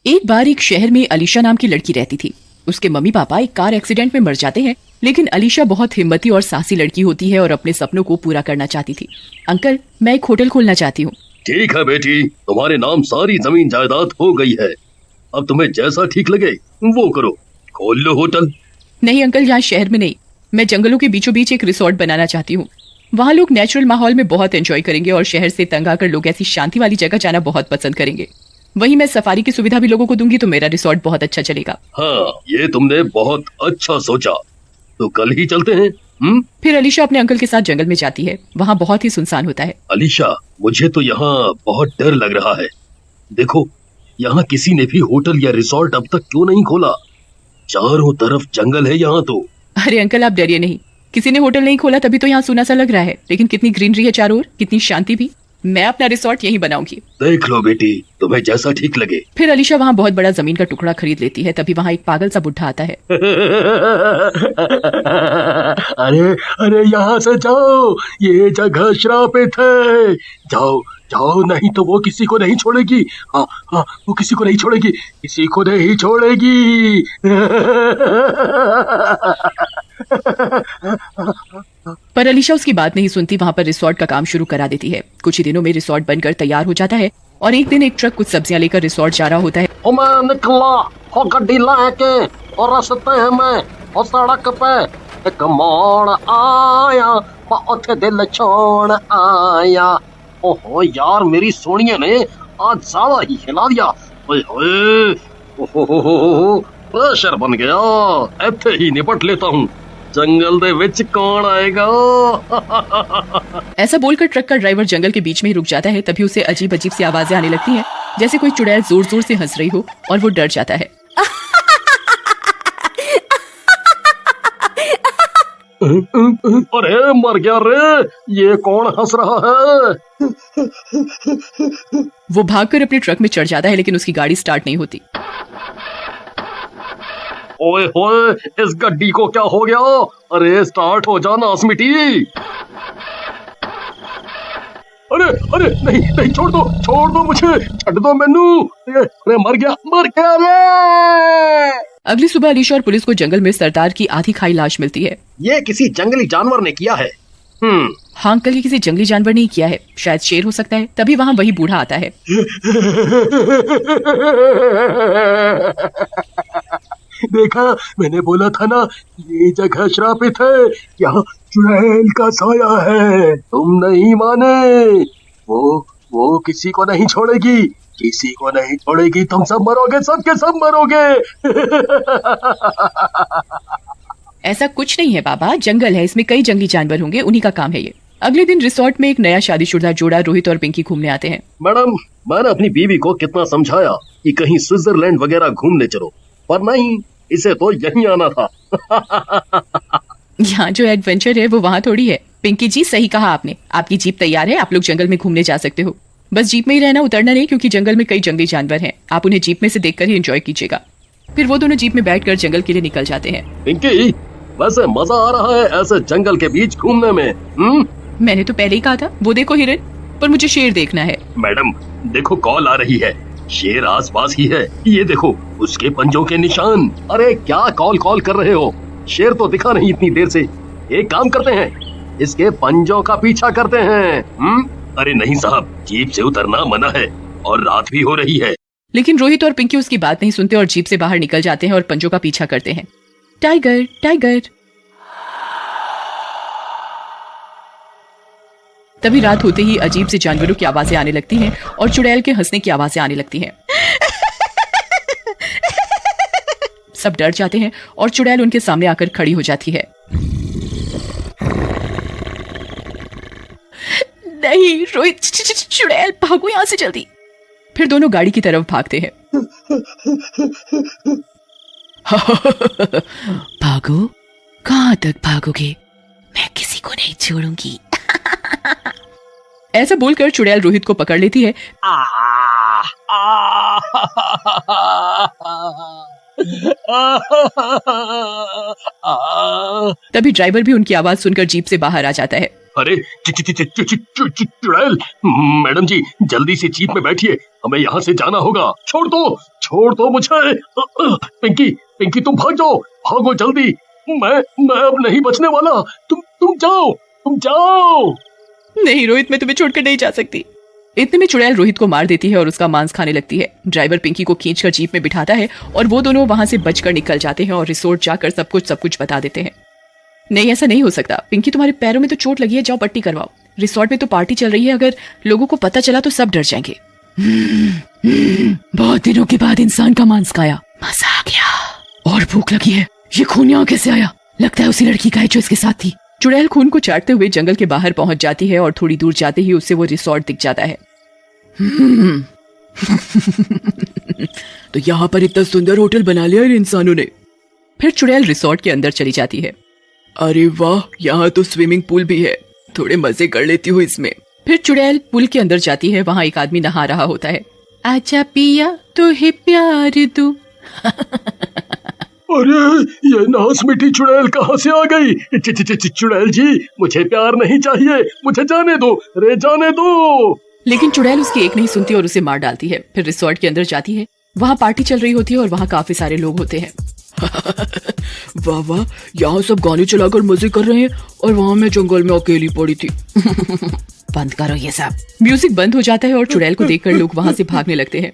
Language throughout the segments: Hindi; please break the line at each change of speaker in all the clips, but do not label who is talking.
एक बार एक शहर में अलीशा नाम की लड़की रहती थी। उसके मम्मी पापा एक कार एक्सीडेंट में मर जाते हैं, लेकिन अलीशा बहुत हिम्मती और साहसी लड़की होती है और अपने सपनों को पूरा करना चाहती थी। अंकल, मैं एक होटल खोलना चाहती हूँ।
ठीक है बेटी, तुम्हारे नाम सारी जमीन जायदाद हो गई है। अब तुम्हें जैसा ठीक लगे वो करो, खोल लो होटल।
नहीं अंकल, यहाँ शहर में नहीं, मैं जंगलों के बीचों बीच एक रिसोर्ट बनाना चाहती हूँ। वहाँ लोग नेचुरल माहौल में बहुत एंजॉय करेंगे और शहर से तंग आकर लोग ऐसी शांति वाली जगह जाना बहुत पसंद करेंगे। वहीं मैं सफारी की सुविधा भी लोगों को दूंगी तो मेरा रिसोर्ट बहुत अच्छा चलेगा।
हाँ, ये तुमने बहुत अच्छा सोचा, तो कल ही चलते हैं।
फिर अलीशा अपने अंकल के साथ जंगल में जाती है। वहाँ बहुत ही सुनसान होता है।
अलीशा, मुझे तो यहाँ बहुत डर लग रहा है। देखो, यहाँ किसी ने भी होटल या रिसोर्ट अब तक क्यों नहीं खोला? चारों तरफ जंगल है यहाँ तो।
अरे अंकल, आप डरिए नहीं, किसी ने होटल नहीं खोला तभी तो यहाँ सुना सा लग रहा है, लेकिन कितनी ग्रीनरी है चारों ओर, कितनी शांति भी। मैं अपना रिसोर्ट यहीं बनाऊंगी।
देख लो बेटी, तुम्हें जैसा ठीक लगे।
फिर अलीशा वहाँ बहुत बड़ा जमीन का टुकड़ा खरीद लेती है। तभी वहाँ एक पागल सा बुढ़ा आता है।
अरे अरे, यहाँ से जाओ, ये जगह श्रापित है। जाओ जाओ, नहीं तो वो किसी को नहीं छोड़ेगी। हाँ हाँ, वो किसी को नहीं छोड़ेगी, किसी को नहीं छोड़ेगी।
पर अलीशा उसकी बात नहीं सुनती, वहाँ पर रिसोर्ट का काम शुरू करा देती है। कुछ ही दिनों में रिसोर्ट बनकर तैयार हो जाता है और एक दिन एक ट्रक कुछ सब्जियां लेकर रिसोर्ट जा रहा होता है।
मैं निकला हो गड्डी लाके और रास्ते में और सड़क पे एक मोड़ आया, उठे दिल छोड़ आया। ओहो यार, मेरी सोनिया ने आज ज्यादा ही हिला दिया। ओए होए, ओहो प्रेशर बन गया। ऐसे ही निपट लेता हूँ, जंगल दे विच कौन आएगा।
ऐसा बोलकर ट्रक का ड्राइवर जंगल के बीच में ही रुक जाता है। तभी उसे अजीब अजीब सी आवाजें आने लगती हैं, जैसे कोई चुड़ैल जोर जोर से हंस रही हो, और वो डर जाता है।
अरे मर गया रे, ये कौन हंस रहा है?
वो भागकर अपने ट्रक में चढ़ जाता है, लेकिन उसकी गाड़ी स्टार्ट नहीं होती।
ओए होए, इस गड्डी को क्या हो गया? अरे स्टार्ट हो जा नासमिटी। अरे अरे, नहीं नहीं, छोड़ दो मुझे, छੱਡ दो मैनू। अरे मर गया रे।
अगली सुबह अलीशा और पुलिस को जंगल में सरदार की आधी खाई लाश मिलती है।
ये किसी जंगली जानवर ने किया है।
हाँ अंकल, ये किसी जंगली जानवर ने किया है, शायद शेर हो सकता है। तभी वहाँ वही बूढ़ा आता है।
देखा, मैंने बोला था ना, ये जगह श्रापित है, यहाँ चुड़ैल का साया है। तुम नहीं माने, वो किसी को नहीं छोड़ेगी, किसी को नहीं छोड़ेगी। तुम सब मरोगे, सब के सब मरोगे।
ऐसा कुछ नहीं है बाबा, जंगल है, इसमें कई जंगली जानवर होंगे, उन्हीं का काम है ये। अगले दिन रिसोर्ट में एक नया शादीशुदा जोड़ा रोहित और पिंकी घूमने आते हैं।
मैडम, मैंने अपनी बीवी को कितना समझाया कि कहीं स्विट्जरलैंड वगैरह घूमने चलो, पर नहीं, इसे तो यहीं आना था।
यहाँ जो एडवेंचर है वो वहाँ थोड़ी है। पिंकी जी, सही कहा आपने। आपकी जीप तैयार है, आप लोग जंगल में घूमने जा सकते हो। बस जीप में ही रहना, उतरना नहीं, क्योंकि जंगल में कई जंगली जानवर हैं। आप उन्हें जीप में से देखकर ही एंजॉय कीजिएगा। फिर वो दोनों जीप में बैठकर जंगल के लिए निकल जाते हैं।
पिंकी, वैसे मजा आ रहा है ऐसे जंगल के बीच घूमने में?
मैंने तो पहले ही कहा था, वो देखो हिरन, पर मुझे शेर देखना है।
मैडम देखो, कॉल आ रही है, शेर आसपास ही है, ये देखो उसके पंजों के निशान। अरे क्या कॉल कर रहे हो? शेर तो दिखा नहीं इतनी देर से। एक काम करते हैं, इसके पंजों का पीछा करते हैं। अरे नहीं साहब, जीप से उतरना मना है और रात भी हो रही है।
लेकिन रोहित और पिंकी उसकी बात नहीं सुनते और जीप से बाहर निकल जाते हैं और पंजों का पीछा करते हैं। Tiger tiger. तभी रात होते ही अजीब से जानवरों की आवाजें आने लगती हैं और चुड़ैल के हंसने की आवाजें आने लगती हैं। सब डर जाते हैं और चुड़ैल उनके सामने आकर खड़ी हो जाती है। नहीं रोहित, चुड़ैल, भागो यहाँ से जल्दी। फिर दोनों गाड़ी की तरफ भागते हैं। भागो, कहाँ तक भागोगे? मैं किसी को नहीं छोड़ूंगी। ऐसा बोलकर चुड़ैल रोहित को पकड़ लेती है। तभी ड्राइवर भी उनकी आवाज सुनकर जीप से बाहर आ जाता है।
अरे चुड़ैल, मैडम जी जल्दी से जीप में बैठिए, हमें यहाँ से जाना होगा। छोड़ दो मुझे। पिंकी पिंकी तुम भागो जल्दी, मैं अब नहीं बचने वाला। तुम जाओ।
नहीं रोहित, मैं तुम्हें छोड़कर नहीं जा सकती। इतने में चुड़ैल रोहित को मार देती है और उसका मांस खाने लगती है। ड्राइवर पिंकी को खींचकर जीप में बिठाता है और वो दोनों वहां से बचकर निकल जाते हैं और रिसोर्ट जाकर सब कुछ बता देते हैं। नहीं, ऐसा नहीं हो सकता। पिंकी, तुम्हारे पैरों में तो चोट लगी है, जाओ पट्टी करवाओ। रिसोर्ट में तो पार्टी चल रही है, अगर लोगों को पता चला तो सब डर जाएंगे। बहुत दिनों के बाद इंसान का मांस खाया, मजा आ गया और भूख लगी है। ये खून यहाँ कैसे आया? लगता है उसी लड़की का है जो इसके साथ थी। चुड़ैल खून को चाटते हुए जंगल के बाहर पहुंच जाती है और थोड़ी दूर जाते ही उससे वो रिसोर्ट दिख जाता है। तो यहाँ पर इतना सुंदर होटल बना लिया इन इंसानों ने। फिर चुड़ैल रिसोर्ट के अंदर चली जाती है। अरे वाह, यहाँ तो स्विमिंग पूल भी है, थोड़े मजे कर लेती हूँ इसमें। फिर चुड़ैल पूल के अंदर जाती है, वहाँ एक आदमी नहा रहा होता है। आजा पिया तो है प्यार तू।
अरे ये नास मिठी चुड़ैल कहाँ से आ गई? चुड़ैल जी, मुझे प्यार नहीं चाहिए, मुझे जाने दो, रे जाने दो।
लेकिन चुड़ैल उसकी एक नहीं सुनती और उसे मार डालती है। फिर रिसोर्ट के अंदर जाती है, वहाँ पार्टी चल रही होती है और वहाँ काफी सारे लोग होते हैं। वाह वाह, यहाँ सब गाने चलाकर मजे कर रहे हैं और वहाँ मैं जंगल में अकेली पड़ी थी। बंद करो ये सब। म्यूजिक बंद हो जाता है और चुड़ैल को देखकर लोग वहाँ से भागने लगते हैं।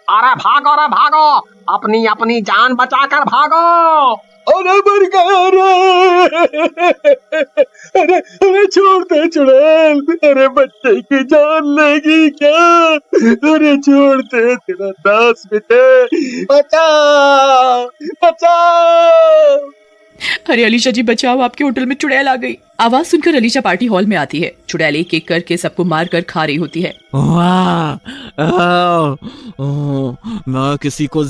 अरे भागो, अपनी जान बचाकर भागो।
अरे मर गया रे। अरे छोड़ दे चुड़ैल, अरे बच्चे की जान लेगी क्या? अरे छोड़ दे, तेरा दास मिटे, बचा।
अरे अलीशा जी बचाओ, आपके होटल में चुड़ैल आ गई। आवाज सुनकर अलीशा पार्टी हॉल में आती है। चुड़ैल एक एक करके सबको मार कर खा रही होती है।
मैं किसी को